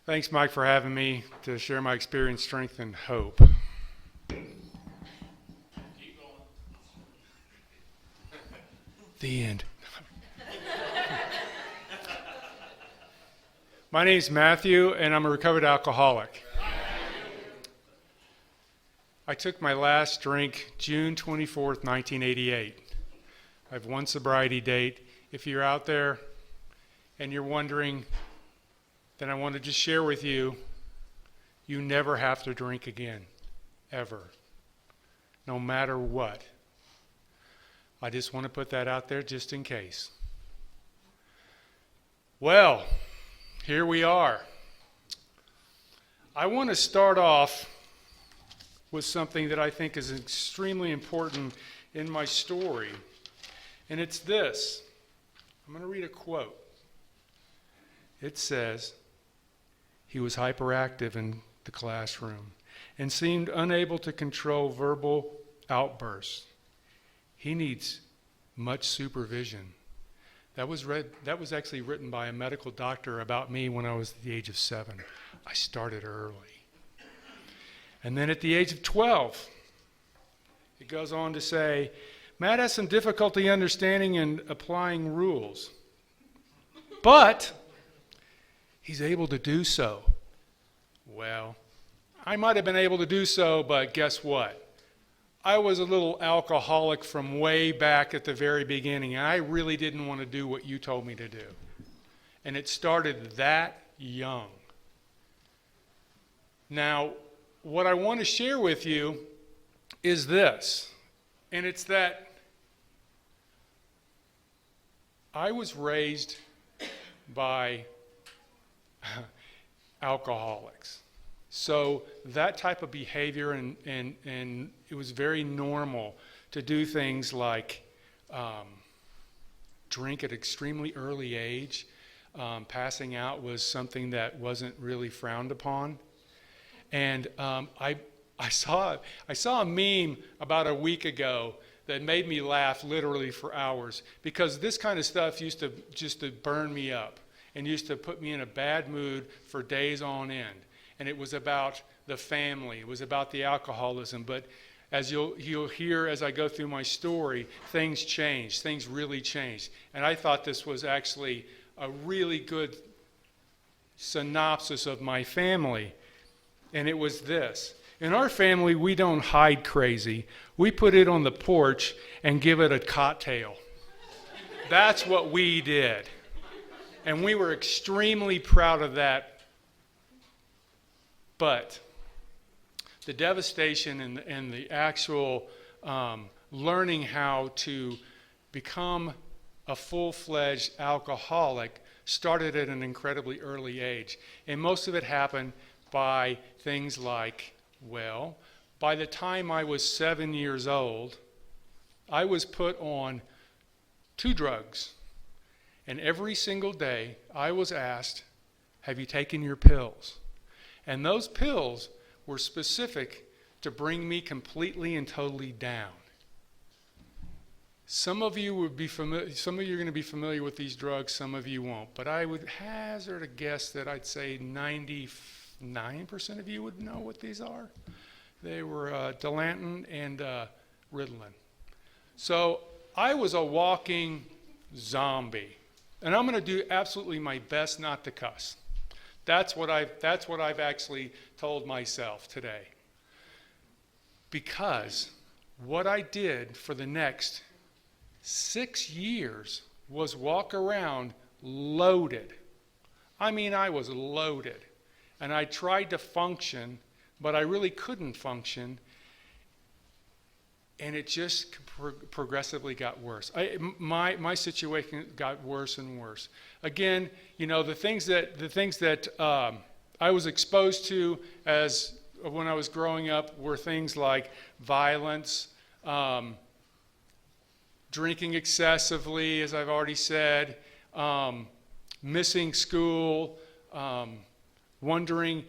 Thanks, Mike, for having me to share my experience, strength, and hope. The end. My name's Matthew, and I'm a recovered alcoholic. I took my last drink June 24th, 1988. I have one sobriety date. If you're out there and you're wondering, then I want to just share with you, you never have to drink again, ever, no matter what. I just want to put that out there just in case. Well, here we are. I want to start off with something that I think is extremely important in my story, and it's this. I'm going to read a quote. It says, "He was hyperactive in the classroom and seemed unable to control verbal outbursts. He needs much supervision." That was actually written by a medical doctor about me when I was at the age of 7. I started early. And then at the age of 12, it goes on to say, "Matt has some difficulty understanding and applying rules, but he's able to do so." Well, I might have been able to do so, but guess what? I was a little alcoholic from way back at the very beginning, and I really didn't want to do what you told me to do. And it started that young. Now, what I want to share with you is this, and it's that I was raised by alcoholics. So that type of behavior, and it was very normal to do things like drink at an extremely early age. Passing out was something that wasn't really frowned upon. And I saw a meme about a week ago that made me laugh literally for hours, because this kind of stuff used to burn me up and used to put me in a bad mood for days on end. And it was about the family. It was about the alcoholism. But as you'll hear as I go through my story, things changed. Things really changed. And I thought this was actually a really good synopsis of my family. And it was this. In our family, we don't hide crazy. We put it on the porch and give it a cocktail. That's what we did. And we were extremely proud of that. But the devastation and the actual learning how to become a full-fledged alcoholic started at an incredibly early age. And most of it happened by things like, well, by the time I was 7 years old, I was put on 2 drugs. And every single day I was asked, "Have you taken your pills?" And those pills were specific to bring me completely and totally down. Some of you would be familiar, some of you are going to be familiar with these drugs, some of you won't. But I would hazard a guess that I'd say 99% of you would know what these are. They were Dilantin and Ritalin. So I was a walking zombie. And I'm going to do absolutely my best not to cuss. That's what I've actually told myself today. Because what I did for the next 6 years was walk around loaded. I mean, I was loaded. And I tried to function, but I really couldn't function. And it just progressively got worse. My situation got worse and worse. Again, you know, the things that I was exposed to as when I was growing up were things like violence, drinking excessively, as I've already said, missing school, wondering,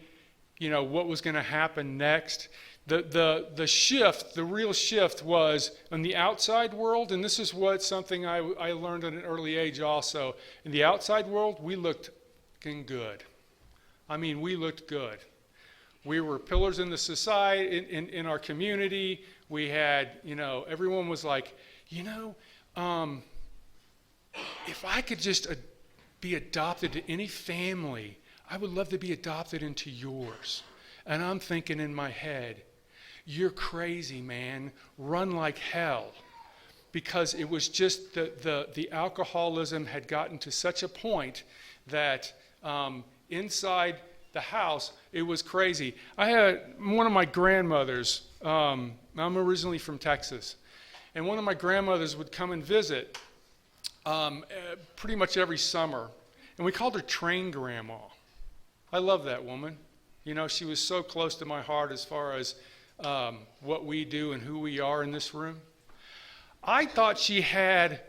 you know, what was going to happen next. The shift, the real shift was in the outside world, and this is something I learned at an early age also. In the outside world, we looked good. I mean, we looked good. We were pillars in the society, in our community. We had, everyone was like, if I could just be adopted to any family, I would love to be adopted into yours. And I'm thinking in my head, you're crazy, man. Run like hell. Because it was just the alcoholism had gotten to such a point that inside the house, it was crazy. I had one of my grandmothers, I'm originally from Texas, and one of my grandmothers would come and visit pretty much every summer, and we called her Train Grandma. I love that woman. She was so close to my heart as far as what we do and who we are in this room. I thought she had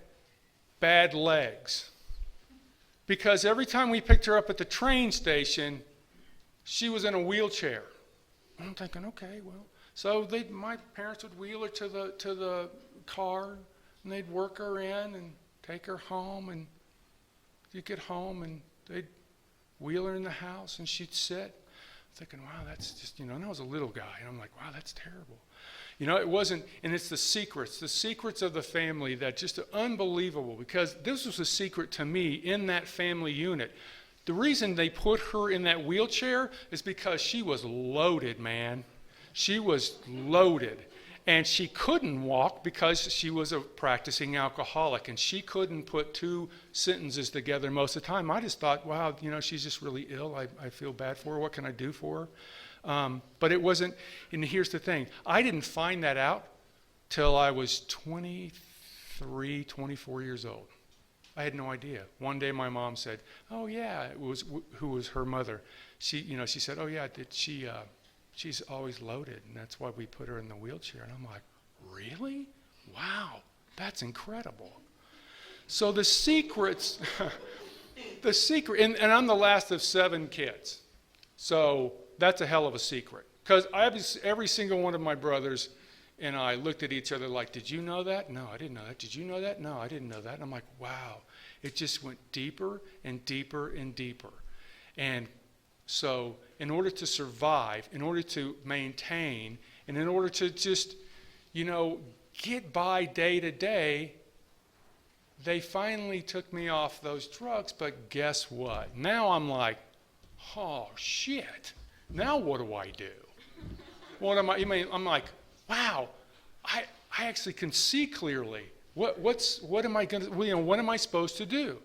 bad legs because every time we picked her up at the train station, she was in a wheelchair. And I'm thinking, okay, well, so my parents would wheel her to the car, and they'd work her in and take her home, and you'd get home, and they'd wheel her in the house, and she'd sit. Thinking, wow, that's just, and I was a little guy, and I'm like, wow, that's terrible. It wasn't, and it's the secrets of the family that just are unbelievable, because this was a secret to me in that family unit. The reason they put her in that wheelchair is because she was loaded, man. She was loaded. And she couldn't walk because she was a practicing alcoholic, and she couldn't put two sentences together most of the time. I just thought, wow, she's just really ill. I feel bad for her. What can I do for her? But it wasn't, and here's the thing. I didn't find that out till I was 23, 24 years old. I had no idea. One day my mom said, oh, yeah, it was who was her mother. She said, oh, yeah, she's always loaded, and that's why we put her in the wheelchair. And I'm like, really? Wow, that's incredible. So the secrets, and I'm the last of 7 kids. So that's a hell of a secret. Because every single one of my brothers and I looked at each other like, did you know that? No, I didn't know that. Did you know that? No, I didn't know that. And I'm like, wow. It just went deeper and deeper and deeper. And so in order to survive, in order to maintain, and in order to just, get by day to day, they finally took me off those drugs. But guess what? Now I'm like, oh, shit. Now what do I do? What am I? I'm like, wow, I actually can see clearly. What am I going to? What am I supposed to do?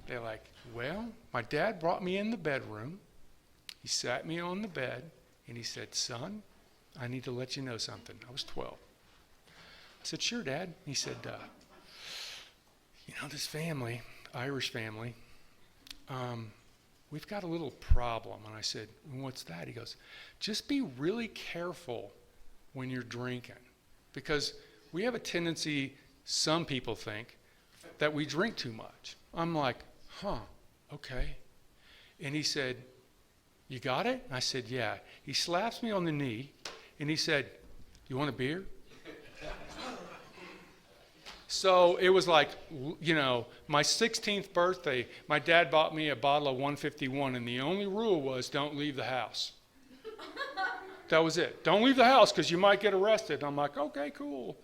They're like, well, my dad brought me in the bedroom. He sat me on the bed, and he said, son, I need to let you know something. I was 12. I said, sure, Dad. He said, this family, Irish family, we've got a little problem. And I said, what's that? He goes, just be really careful when you're drinking, because we have a tendency, some people think, that we drink too much. I'm like, okay. And he said, you got it? And I said, yeah. He slaps me on the knee, and he said, you want a beer? So it was like, my 16th birthday, my dad bought me a bottle of 151, and the only rule was don't leave the house. That was it. Don't leave the house because you might get arrested. I'm like, okay, cool.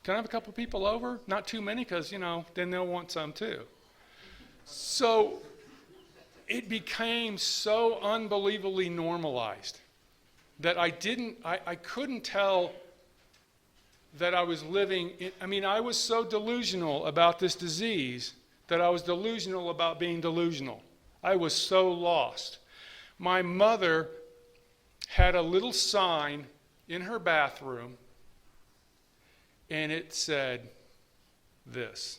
Can I have a couple people over? Not too many because, then they'll want some too. So it became so unbelievably normalized that I couldn't tell that I was living I was so delusional about this disease that I was delusional about being delusional. I was so lost. My mother had a little sign in her bathroom, and it said this: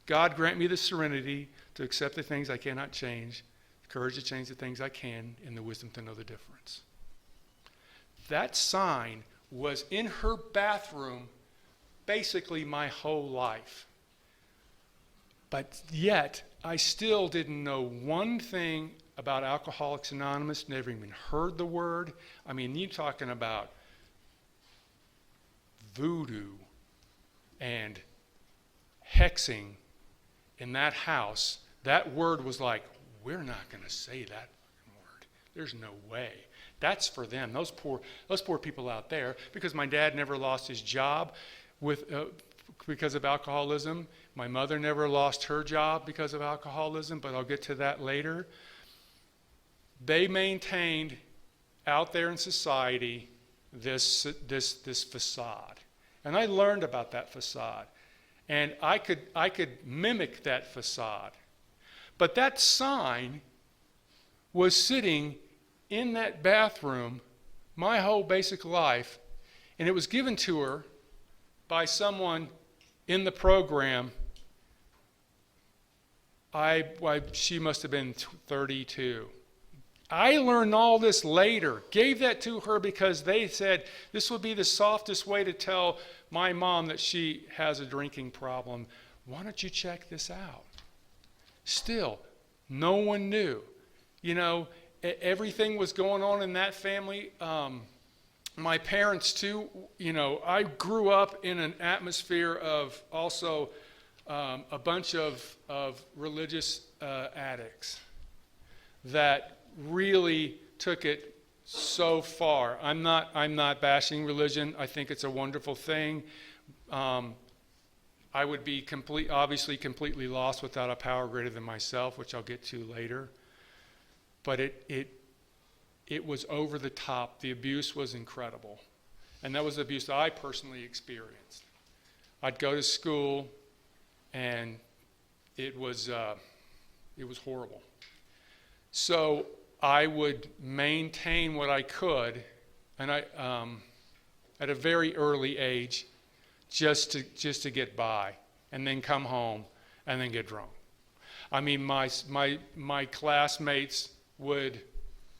God grant me the serenity to accept the things I cannot change, the courage to change the things I can, and the wisdom to know the difference. That sign was in her bathroom basically my whole life. But yet, I still didn't know one thing about Alcoholics Anonymous, never even heard the word. You're talking about voodoo and hexing in that house. That word was like, we're not going to say that word. There's no way. That's for them, those poor people out there, because my dad never lost his job because of alcoholism. My mother never lost her job because of alcoholism, but I'll get to that later. They maintained out there in society this facade. And I learned about that facade. And I could mimic that facade. But that sign was sitting in that bathroom my whole basic life, and it was given to her by someone in the program. She must have been 32. I learned all this later, gave that to her because they said this would be the softest way to tell my mom that she has a drinking problem. Why don't you check this out? Still, no one knew. Everything was going on in that family. My parents too, I grew up in an atmosphere of also a bunch of religious addicts that really took it so far. I'm not bashing religion. I think it's a wonderful thing. I would be obviously completely lost without a power greater than myself, which I'll get to later. But it was over the top. The abuse was incredible. And that was the abuse that I personally experienced. I'd go to school, and it was horrible. So I would maintain what I could, and I at a very early age, just to get by, and then come home, and then get drunk. I mean, my classmates would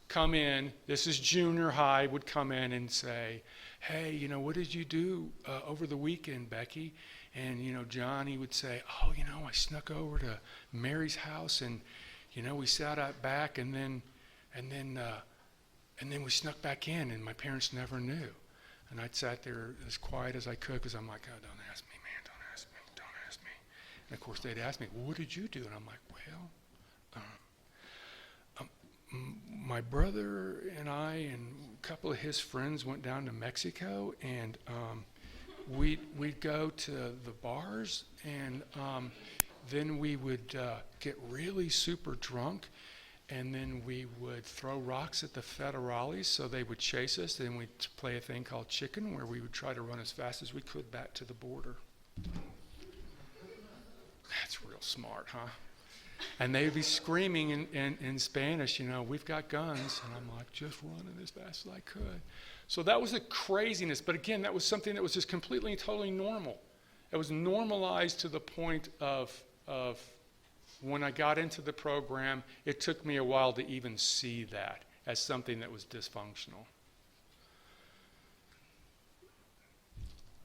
come in, this is junior high, would come in and say, hey, what did you do over the weekend, Becky? And, Johnny would say, oh, I snuck over to Mary's house, and, we sat out back, and then we snuck back in, and my parents never knew. And I'd sat there as quiet as I could, because I'm like, oh, don't ask me, man, don't ask me. And of course they'd ask me, well, what did you do? And I'm like, well, my brother and I and a couple of his friends went down to Mexico, and we'd go to the bars, and then we would get really super drunk, and then we would throw rocks at the federales so they would chase us. Then we'd play a thing called chicken, where we would try to run as fast as we could back to the border. That's real smart, huh? And they'd be screaming in Spanish, we've got guns. And I'm like, just running as fast as I could. So that was the craziness. But again, that was something that was just completely and totally normal. It was normalized to the point of when I got into the program, it took me a while to even see that as something that was dysfunctional.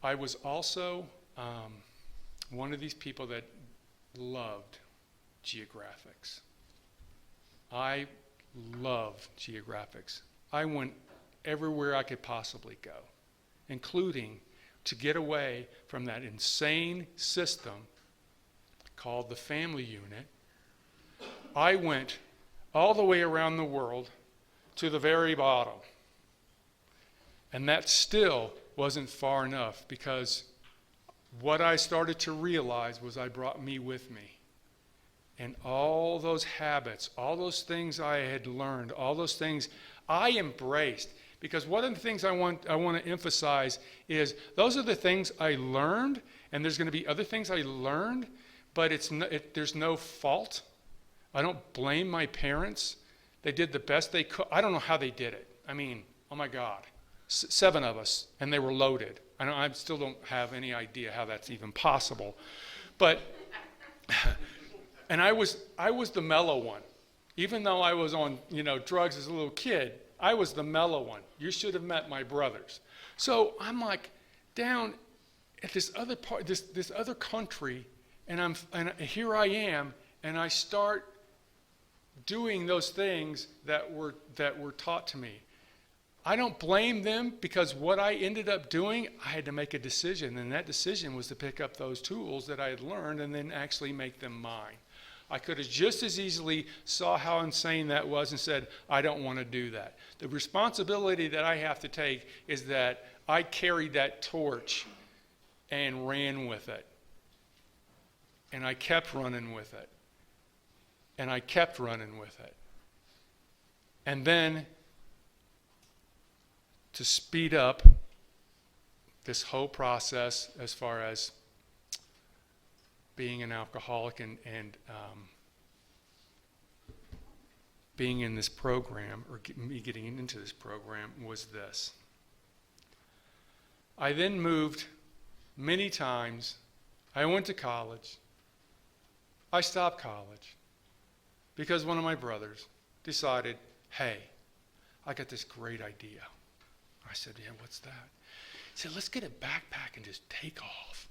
I was also one of these people that loved geographics. I loved geographics. I went everywhere I could possibly go, including to get away from that insane system called the family unit. I went all the way around the world to the very bottom. And that still wasn't far enough, because what I started to realize was I brought me with me. And all those habits, all those things I had learned, all those things I embraced. Because one of the things I want to emphasize is those are the things I learned, and there's going to be other things I learned, but there's no fault. I don't blame my parents. They did the best they could. I don't know how they did it. I mean, oh my God, 7 of us, and they were loaded. I still don't have any idea how that's even possible. But, and I was the mellow one. Even though I was on, drugs as a little kid, I was the mellow one. You should have met my brothers. So I'm like down at this other part, this other country, and here I am, and I start doing those things that were taught to me. I don't blame them, because what I ended up doing, I had to make a decision, and that decision was to pick up those tools that I had learned and then actually make them mine. I could have just as easily saw how insane that was and said, I don't want to do that. The responsibility that I have to take is that I carried that torch and ran with it. And I kept running with it. And I kept running with it. And then, to speed up this whole process as far as being an alcoholic and being in this program, or me getting into this program, was this. I then moved many times. I went to college. I stopped college because one of my brothers decided, hey, I got this great idea. I said, yeah, what's that? He said, let's get a backpack and just take off.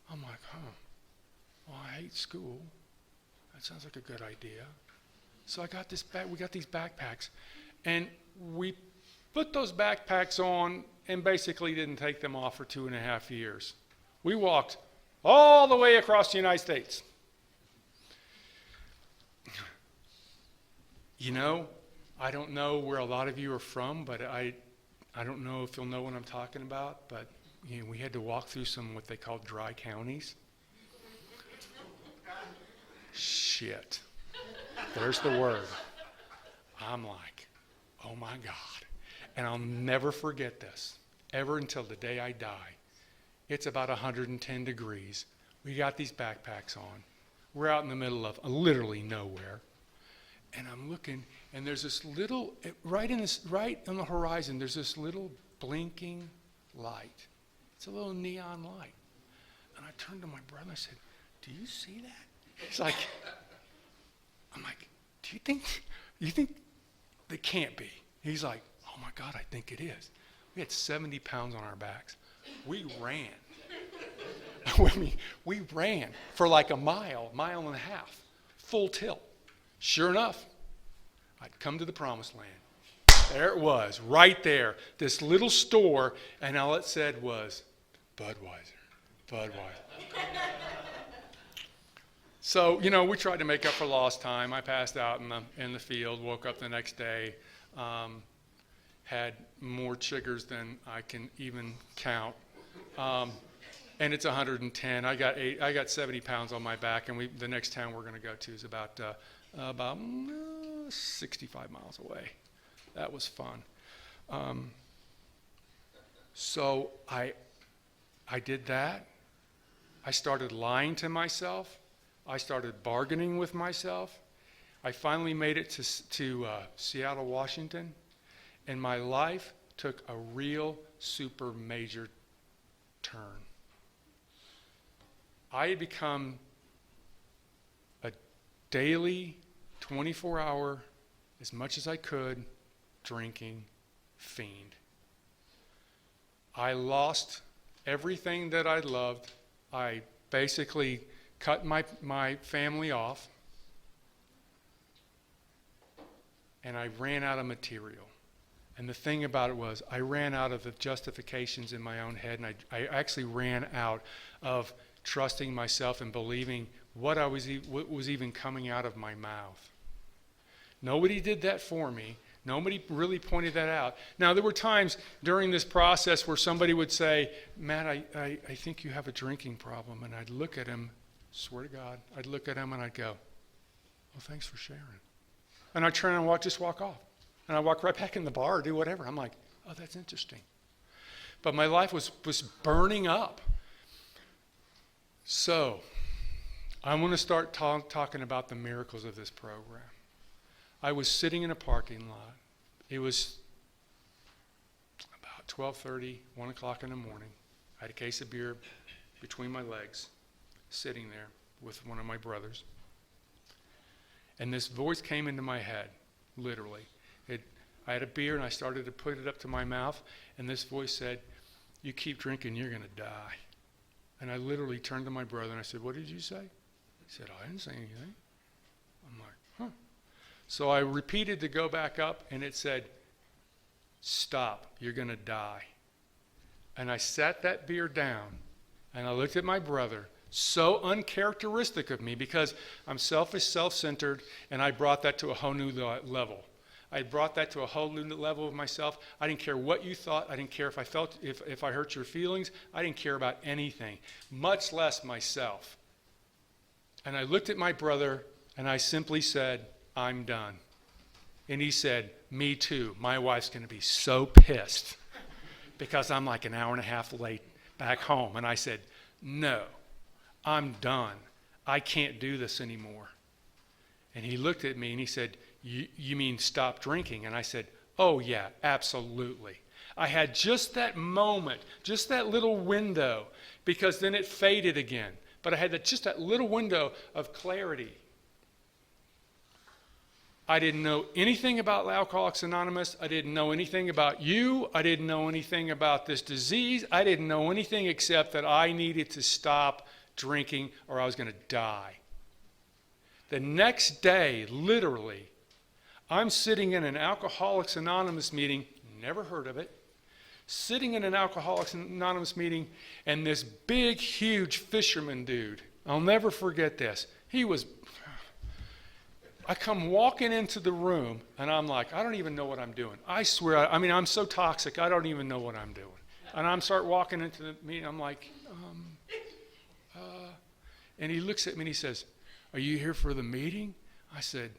I'm like, well, I hate school. That sounds like a good idea. So we got these backpacks, and we put those backpacks on and basically didn't take them off for 2.5 years. We walked all the way across the United States. You know, I don't know where a lot of you are from, but I don't know if you'll know what I'm talking about, but you know, we had to walk through some what they call dry counties. Shit. There's the word. I'm like, oh my God. And I'll never forget this, ever until the day I die. It's about 110 degrees. We got these backpacks on. We're out in the middle of literally nowhere. And I'm looking, and there's this little, right on the horizon, there's this little blinking light. It's a little neon light. And I turned to my brother and I said, do you see that? He's like, I'm like, do you think they can't be? He's like, oh my God, I think it is. We had 70 pounds on our backs. We ran. we ran for like a mile and a half, full tilt. Sure enough, I'd come to the promised land. There it was, right there, this little store, and all it said was, Budweiser. So, you know, we tried to make up for lost time. I passed out in the field, woke up the next day, had more chiggers than I can even count. And it's 110. I got 70 pounds on my back, and the next town we're going to go to is about 65 miles away. That was fun. So I did that. I started lying to myself. I started bargaining with myself. I finally made it to Seattle, Washington, and my life took a real super major turn. I had become a daily 24-hour, as much as I could, drinking fiend. I lost everything that I loved. I basically cut my family off, and I ran out of material. And the thing about it was, I ran out of the justifications in my own head, and I actually ran out of trusting myself and believing what was even coming out of my mouth. Nobody did that for me. Nobody really pointed that out. Now, there were times during this process where somebody would say, Matt, I think you have a drinking problem. And I'd look at him, swear to God, I'd look at him and I'd go, well, thanks for sharing. And I'd turn and just walk off. And I'd walk right back in the bar or do whatever. I'm like, oh, that's interesting. But my life was burning up. So, I want to start talking about the miracles of this program. I was sitting in a parking lot. It was about 12:30, 1 o'clock in the morning. I had a case of beer between my legs, sitting there with one of my brothers. And this voice came into my head, literally. I had a beer and I started to put it up to my mouth, and this voice said, you keep drinking, you're going to die. And I literally turned to my brother and I said, what did you say? He said, I didn't say anything. I'm like, huh. So I repeated to go back up, and it said, stop, you're going to die. And I sat that beer down, and I looked at my brother, So uncharacteristic of me because I'm selfish, self-centered, and I brought that to a whole new level. I brought that to a whole new level of myself. I didn't care what you thought. I didn't care if I felt, if I hurt your feelings. I didn't care about anything, much less myself. And I looked at my brother and I simply said, I'm done. And he said, me too. My wife's going to be so pissed because I'm like an hour and a half late back home. And I said, no, I'm done. I can't do this anymore. And he looked at me and he said, you mean stop drinking? And I said, oh yeah, absolutely. I had just that moment, just that little window, because then it faded again. But I had just that little window of clarity. I didn't know anything about Alcoholics Anonymous. I didn't know anything about you. I didn't know anything about this disease. I didn't know anything except that I needed to stop drinking or I was going to die. The next day, literally, I'm sitting in an Alcoholics Anonymous meeting, never heard of it, sitting in an Alcoholics Anonymous meeting, and this big, huge fisherman dude, I'll never forget this, I come walking into the room, and I'm like, I don't even know what I'm doing. I swear, I'm so toxic, I don't even know what I'm doing. And I'm start walking into the meeting, I'm like, and he looks at me and he says, are you here for the meeting? I said,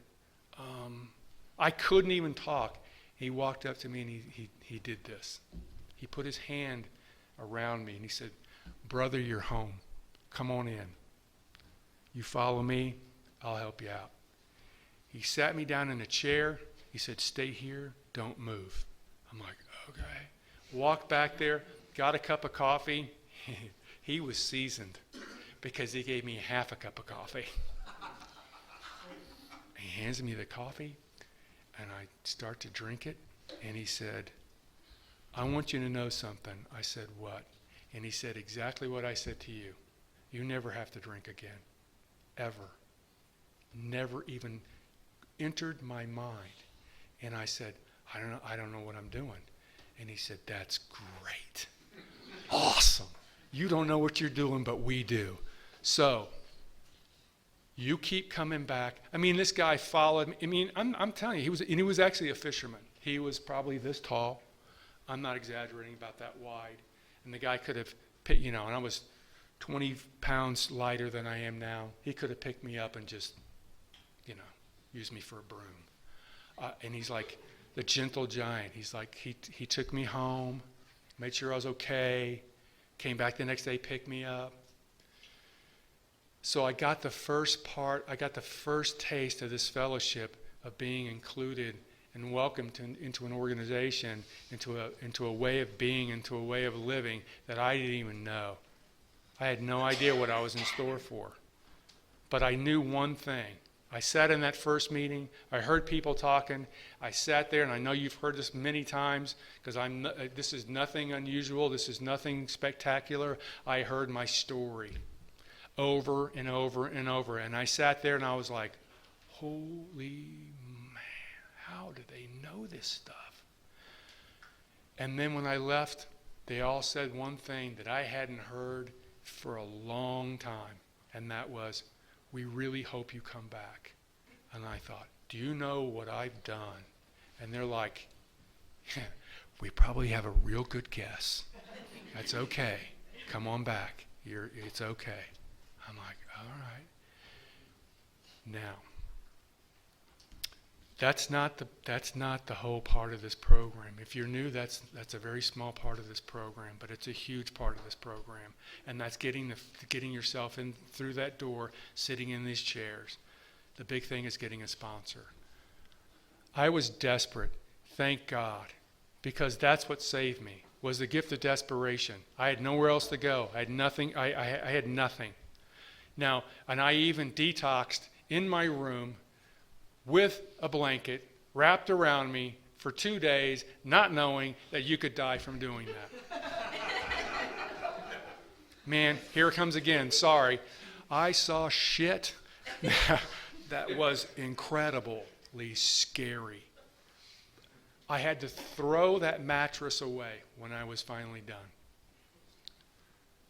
I couldn't even talk. He walked up to me and he did this. He put his hand around me and he said, brother, you're home. Come on in. You follow me, I'll help you out. He sat me down in a chair. He said, stay here, don't move. I'm like, okay. Walked back there, got a cup of coffee. He was seasoned because he gave me half a cup of coffee. He hands me the coffee, and I start to drink it, and he said, I want you to know something. I said, what? And he said exactly what I said to you. You never have to drink again, ever. Never even entered my mind. And I said, I don't know what I'm doing. And he said, that's great. Awesome. You don't know what you're doing, but we do. So, you keep coming back. This guy followed me. I'm telling you, he was actually a fisherman. He was probably this tall. I'm not exaggerating, about that wide. And the guy could have picked, and I was 20 pounds lighter than I am now. He could have picked me up and just, used me for a broom. And he's like the gentle giant. He's like, he took me home, made sure I was okay, came back the next day, picked me up. So I got the first taste of this fellowship of being included and welcomed into an organization, into a way of being, into a way of living that I didn't even know. I had no idea what I was in store for. But I knew one thing. I sat in that first meeting. I heard people talking. I sat there, and I know you've heard this many times because this is nothing unusual. This is nothing spectacular. I heard my story over and over and over. And I sat there and I was like, holy man, how do they know this stuff? And then when I left, they all said one thing that I hadn't heard for a long time. And that was, we really hope you come back. And I thought, do you know what I've done? And they're like, we probably have a real good guess. That's okay. Come on back. It's okay. I'm like, all right. Now, that's not the whole part of this program. If you're new, that's a very small part of this program, but it's a huge part of this program, and that's getting yourself in through that door, sitting in these chairs. The big thing is getting a sponsor. I was desperate, thank God, because that's what saved me. Was the gift of desperation. I had nowhere else to go. I had nothing. I had nothing. Now, and I even detoxed in my room with a blanket wrapped around me for 2 days, not knowing that you could die from doing that. Man, here it comes again. Sorry. I saw shit that was incredibly scary. I had to throw that mattress away when I was finally done.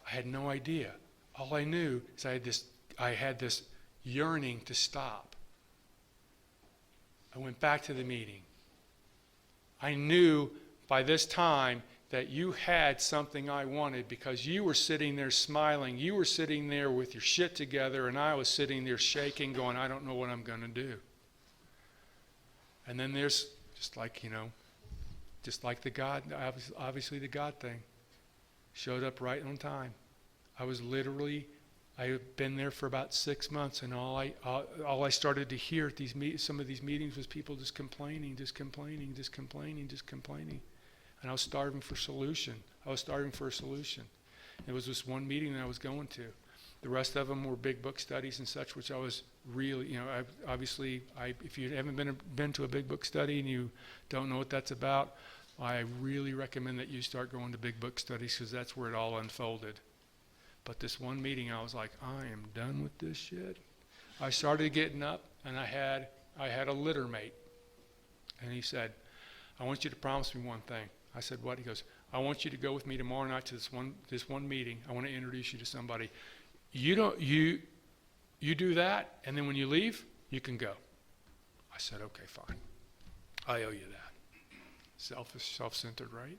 I had no idea. All I knew is I had this yearning to stop. I went back to the meeting. I knew by this time that you had something I wanted because you were sitting there smiling. You were sitting there with your shit together, and I was sitting there shaking, going, I don't know what I'm going to do. And then there's just like the God, obviously the God thing showed up right on time. I had been there for about 6 months, and all I started to hear at some of these meetings was people just complaining. And I was starving for solution. It was this one meeting that I was going to. The rest of them were big book studies and such, which I was really, if you haven't been to a big book study and you don't know what that's about, I really recommend that you start going to big book studies because that's where it all unfolded. But this one meeting, I was like, I am done with this shit. I started getting up, and I had a litter mate. And he said, I want you to promise me one thing. I said, what? He goes, I want you to go with me tomorrow night to this one meeting. I want to introduce you to somebody. You do that, and then when you leave, you can go. I said, okay, fine. I owe you that. Selfish, self-centered, right?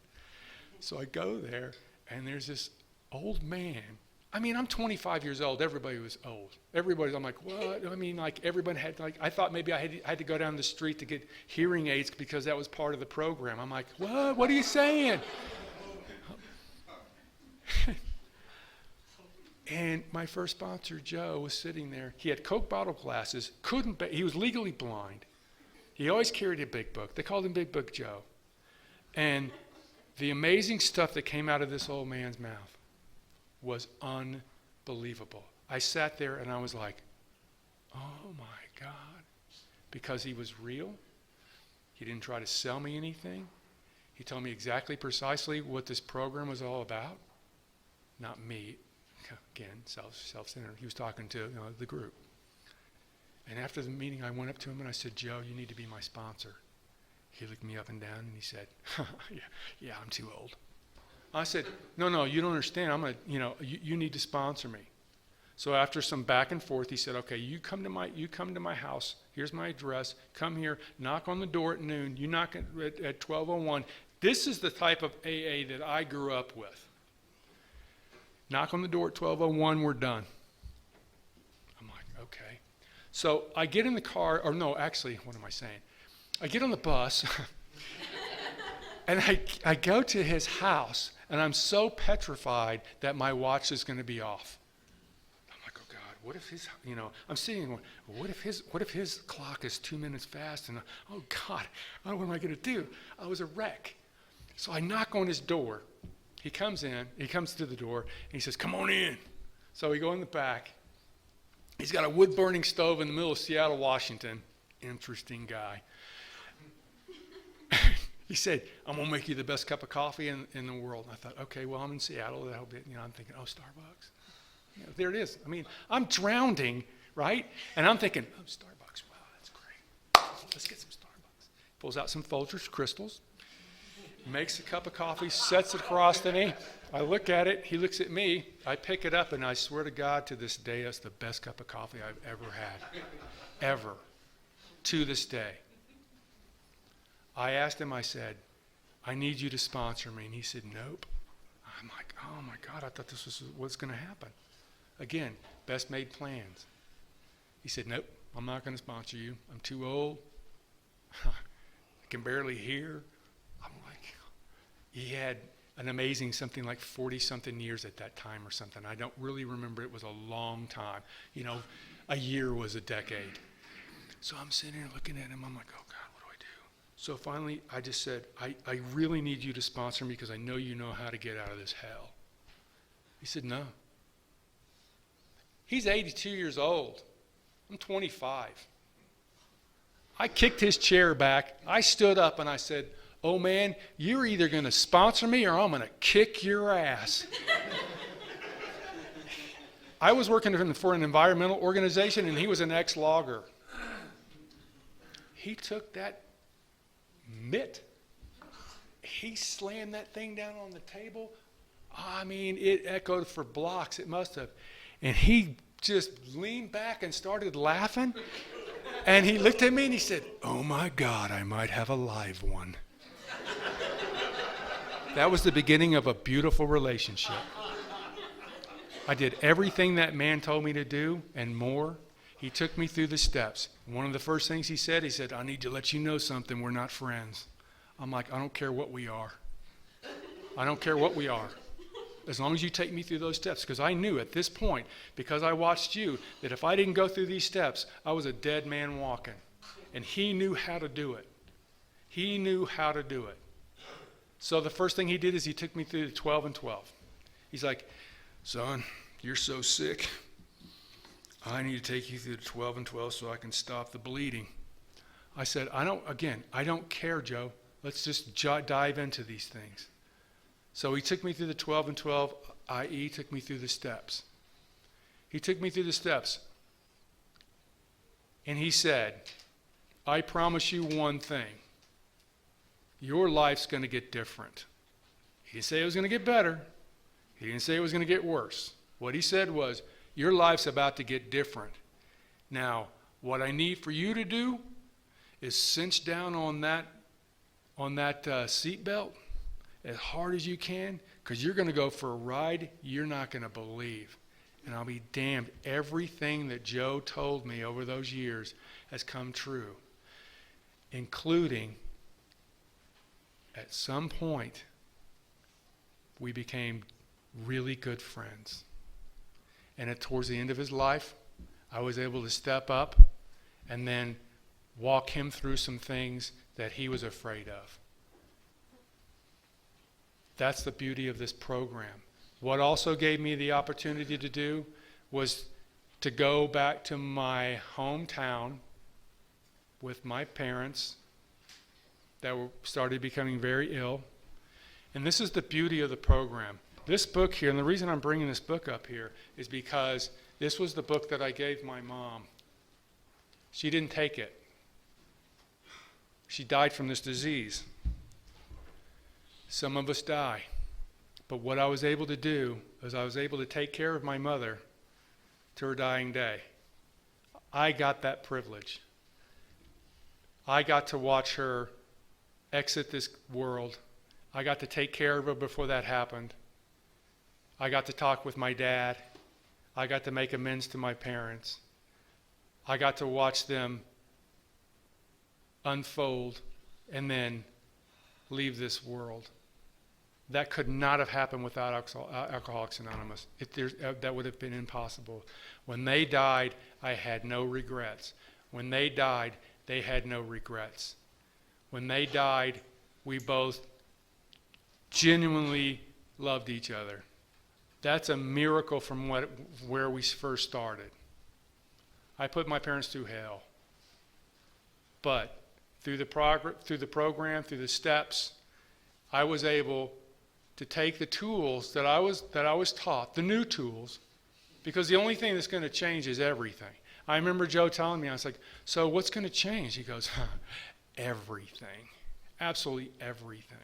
So I go there, and there's this old man. I mean, I'm 25 years old. Everybody was old. I'm like, what? I mean, like, everybody had, like, I thought maybe I had to go down the street to get hearing aids because that was part of the program. I'm like, what? What are you saying? And my first sponsor, Joe, was sitting there. He had Coke bottle glasses. He was legally blind. He always carried a big book. They called him Big Book Joe. And the amazing stuff that came out of this old man's mouth was unbelievable. I sat there and I was like, oh my God. Because he was real. He didn't try to sell me anything. He told me exactly, precisely what this program was all about. Not me. Again, self-centered. He was talking to the group. And after the meeting, I went up to him and I said, Joe, you need to be my sponsor. He looked me up and down and he said, yeah, I'm too old. I said, no, you don't understand. You need to sponsor me. So after some back and forth, he said, okay, you come to my house. Here's my address. Come here, knock on the door at noon. You knock at 12:01. This is the type of AA that I grew up with. Knock on the door at 12:01, we're done. I'm like, okay. So I get in the car, or no, actually, what am I saying? I get on the bus, and I go to his house, and I'm so petrified that my watch is going to be off. I'm like, oh God, what if his, I'm sitting there going, what if his clock is 2 minutes fast? And oh God, what am I going to do? I was a wreck. So I knock on his door. He comes to the door, and he says, come on in. So we go in the back. He's got a wood-burning stove in the middle of Seattle, Washington. Interesting guy. He said, I'm going to make you the best cup of coffee in the world. And I thought, okay, well, I'm in Seattle. That'll be, I'm thinking, oh, Starbucks. There it is. I mean, I'm drowning, right? And I'm thinking, oh, Starbucks. Wow, that's great. Let's get some Starbucks. Pulls out some Folgers crystals. Makes a cup of coffee, sets it across to me. I look at it. He looks at me. I pick it up, and I swear to God, to this day, that's the best cup of coffee I've ever had. Ever. To this day. I asked him, I said, I need you to sponsor me. And he said, nope. I'm like, oh, my God, I thought this was what's going to happen. Again, best made plans. He said, nope, I'm not going to sponsor you. I'm too old. I can barely hear. I'm like, he had an amazing something like 40-something years at that time or something. I don't really remember. It was a long time. A year was a decade. So I'm sitting here looking at him. I'm like, oh, God, what do I do? So finally, I just said, I really need you to sponsor me because I know you know how to get out of this hell. He said, no. He's 82 years old. I'm 25. I kicked his chair back. I stood up and I said, oh, man, you're either going to sponsor me or I'm going to kick your ass. I was working for an environmental organization, and he was an ex-logger. He took that mitt. He slammed that thing down on the table. I mean, it echoed for blocks. It must have. And he just leaned back and started laughing. And he looked at me and he said, "Oh my God, I might have a live one." That was the beginning of a beautiful relationship. I did everything that man told me to do and more. He took me through the steps. One of the first things he said, "I need to let you know something. We're not friends." I'm like, "I don't care what we are. I don't care what we are. As long as you take me through those steps." Because I knew at this point, because I watched you, that if I didn't go through these steps, I was a dead man walking. And he knew how to do it. He knew how to do it. So the first thing he did is he took me through the 12 and 12. He's like, "Son, you're so sick. I need to take you through the 12 and 12 so I can stop the bleeding." I said, I don't care, Joe. Let's just dive into these things. So he took me through the 12 and 12, i.e. took me through the steps. He took me through the steps. And he said, "I promise you one thing. Your life's going to get different." He didn't say it was going to get better. He didn't say it was going to get worse. What he said was, your life's about to get different. Now, what I need for you to do is cinch down on that seat belt as hard as you can, because you're going to go for a ride you're not going to believe. And I'll be damned, everything that Joe told me over those years has come true, including at some point we became really good friends. And towards the end of his life, I was able to step up and then walk him through some things that he was afraid of. That's the beauty of this program. What also gave me the opportunity to do was to go back to my hometown with my parents that started becoming very ill. And this is the beauty of the program. This book here, and the reason I'm bringing this book up here is because this was the book that I gave my mom. She didn't take it. She died from this disease. Some of us die. But what I was able to do is I was able to take care of my mother to her dying day. I got that privilege. I got to watch her exit this world. I got to take care of her before that happened. I got to talk with my dad. I got to make amends to my parents. I got to watch them unfold and then leave this world. That could not have happened without Alcoholics Anonymous. That would have been impossible. When they died, I had no regrets. When they died, they had no regrets. When they died, we both genuinely loved each other. That's a miracle from where we first started. I put my parents through hell. But through the program, through the steps, I was able to take the tools that I was taught, the new tools, because the only thing that's going to change is everything. I remember Joe telling me, I was like, "So what's going to change?" He goes, "Everything. Absolutely everything."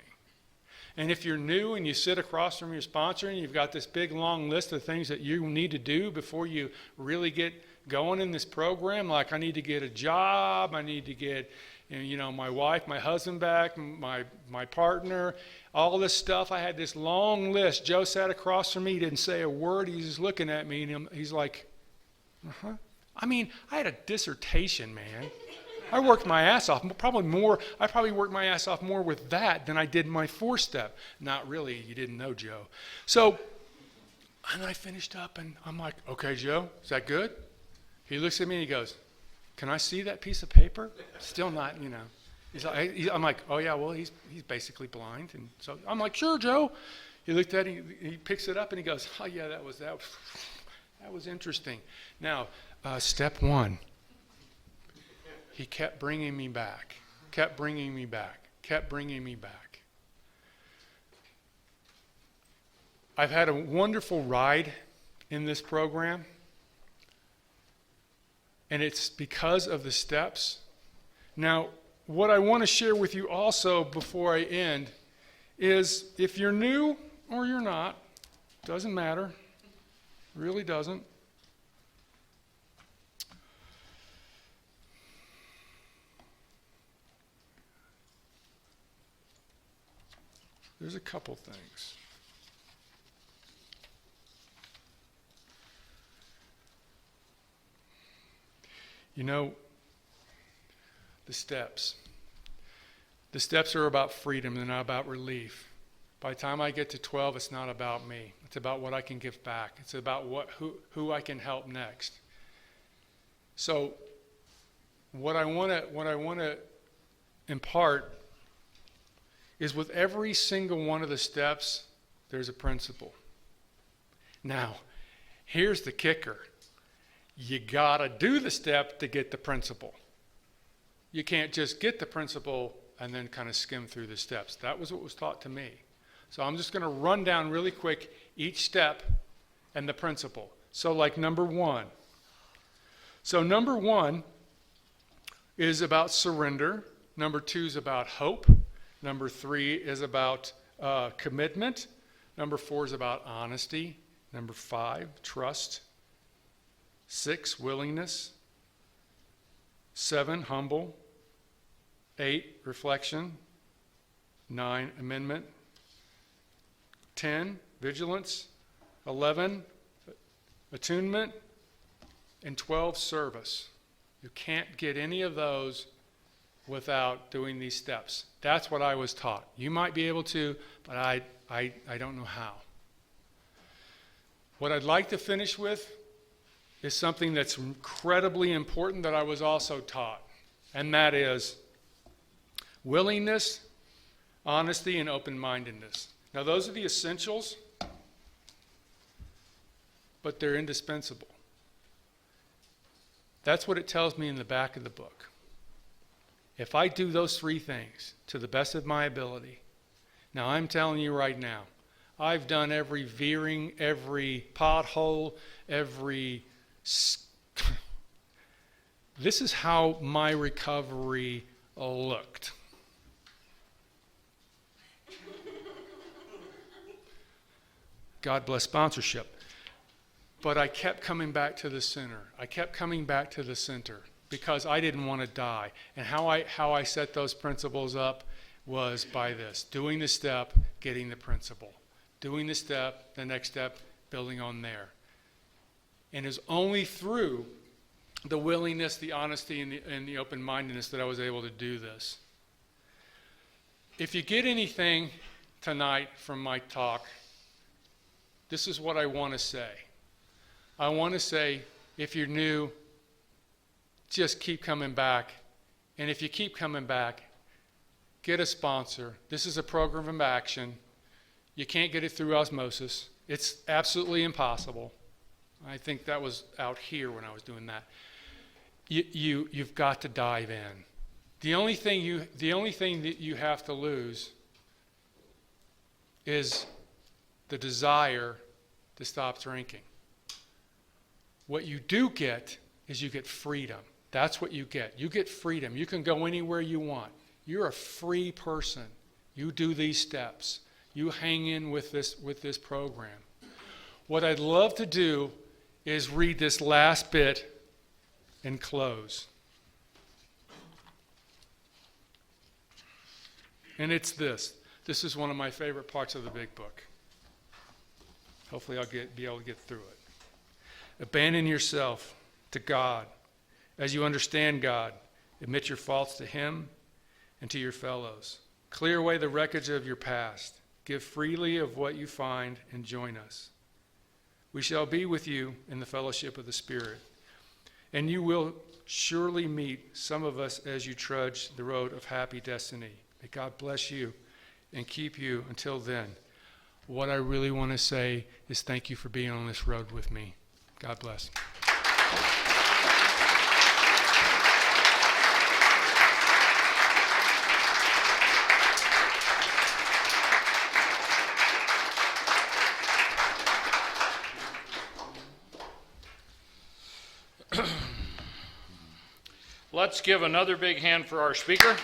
And if you're new and you sit across from your sponsor and you've got this big long list of things that you need to do before you really get going in this program, like I need to get a job, I need to get my wife, my husband back, my partner, all this stuff. I had this long list. Joe sat across from me, he didn't say a word, he's just looking at me and he's like, "Uh-huh." I mean, I had a dissertation, man. I worked my ass off, I probably worked my ass off more with that than I did my 4-step. Not really, you didn't know, Joe. So, and I finished up and I'm like, "Okay, Joe, is that good?" He looks at me and he goes, "Can I see that piece of paper?" Still not, I'm like, "Oh yeah, well he's basically blind." And so I'm like, "Sure, Joe." He looked at it, he picks it up and he goes, "Oh yeah, that was interesting." Now, step 1. He kept bringing me back, kept bringing me back, kept bringing me back. I've had a wonderful ride in this program, and it's because of the steps. Now, what I want to share with you also before I end is if you're new or you're not, doesn't matter, really doesn't. There's a couple things. You know, the steps. The steps are about freedom. They're not about relief. By the time I get to 12, it's not about me. It's about what I can give back. It's about who I can help next. So what I want to impart is with every single one of the steps, there's a principle. Now, here's the kicker. You got to do the step to get the principle. You can't just get the principle and then kind of skim through the steps. That was what was taught to me. So I'm just going to run down really quick each step and the principle. So like number 1. So number 1 is about surrender. Number 2 is about hope. Number 3 is about commitment. Number 4 is about honesty. Number 5, trust. 6, willingness. 7, humble. 8, reflection. 9, amendment. 10, vigilance. 11, attunement. And 12, service. You can't get any of those without doing these steps. That's what I was taught. You might be able to, but I don't know how. What I'd like to finish with is something that's incredibly important that I was also taught, and that is willingness, honesty, and open-mindedness. Now, those are the essentials, but they're indispensable. That's what it tells me in the back of the book. If I do those 3 things to the best of my ability, now I'm telling you right now, I've done every veering, every pothole, this is how my recovery looked. God bless sponsorship. But I kept coming back to the center. I kept coming back to the center because I didn't want to die. And how I set those principles up was by this: doing the step, getting the principle. Doing the step, the next step, building on there. And it's only through the willingness, the honesty, and the open-mindedness that I was able to do this. If you get anything tonight from my talk, this is what I want to say. I want to say, if you're new, just keep coming back. And if you keep coming back, get a sponsor. This is a program of action. You can't get it through osmosis. It's absolutely impossible. I think that was out here when I was doing that. You've got to dive in. The only thing that you have to lose is the desire to stop drinking. What you do get is you get freedom. That's what you get. You get freedom. You can go anywhere you want. You're a free person. You do these steps. You hang in with this program. What I'd love to do is read this last bit and close. And it's this. This is one of my favorite parts of the big book. Hopefully I'll be able to get through it. Abandon yourself to God. As you understand God, admit your faults to Him and to your fellows. Clear away the wreckage of your past. Give freely of what you find and join us. We shall be with you in the fellowship of the Spirit. And you will surely meet some of us as you trudge the road of happy destiny. May God bless you and keep you until then. What I really want to say is thank you for being on this road with me. God bless. Let's give another big hand for our speaker.